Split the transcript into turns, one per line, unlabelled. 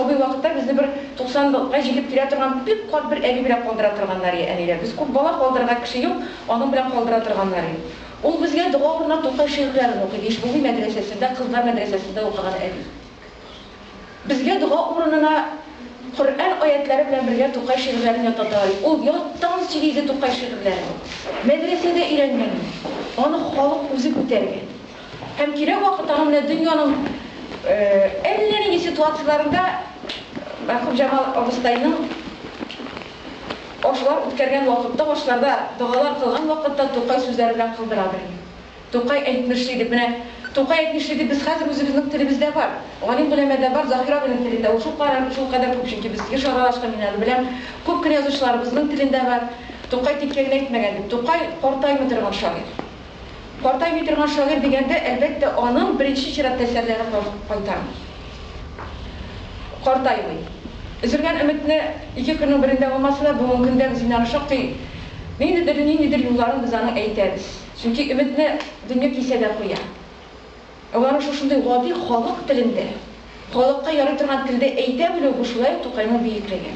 сабый вакытта безне бер 90-га җитеп килә торган бик кат бер әби белән калдыра торганнар әниләр. Без күп бала калдырырга кеше юк, аның белән калдыра торганнар. Ул безгә дуга урынына Тукай шигырьләрен укый. Ишбуги мәдрәсәсендә, кызлар мәдрәсәсендә укыган әби. Безгә дуга урынына Коръән аятлары белән бергә Тукай шигырьләрен ятаталар. Ул яттан сөйләде Тукай шигырьләрен. Мәдрәсәдә өйрәнгән. Аны халык үзе күтәргән. Һәм кирәк вакытта менә дөньяның әллә нинди ситуацияларында мәрхүм Җамал абыстайның ашлар үткәргән вакытта, ашларда дугалар кылган вакытта Тукай сүзләре белән кылдыра биргән. Тукай әйтмеш иде, менә Тукай әйтмеш иде, без хәзер үзебезнең телебездә бар. Галим беләмәдә бар, Заһира белән телендә. Ул шул кадәр күп, чөнки без еш аралашкан минәр белән күп кенә язучыларыбызның телендә бар. Тукай тик кенә әйтмәгән дип. Тукай картаймый торган шагыйрь. Картаймый торган шагыйрь дигәндә, әлбәттә, аның беренче чиратта әсәрләре кайтармый. Картаймый. Үзергән өметне 2 көннең берендә булмаса да, бүгенге көндә без инде шактый ниндидер юлларын без аны әйтәбез. Чөнки өметне дөнья кисәдә куя. Алар шушындай гади халык телендә, халыкка ярый торган телдә әйтә белү бу шулай Тукайның биеклеге.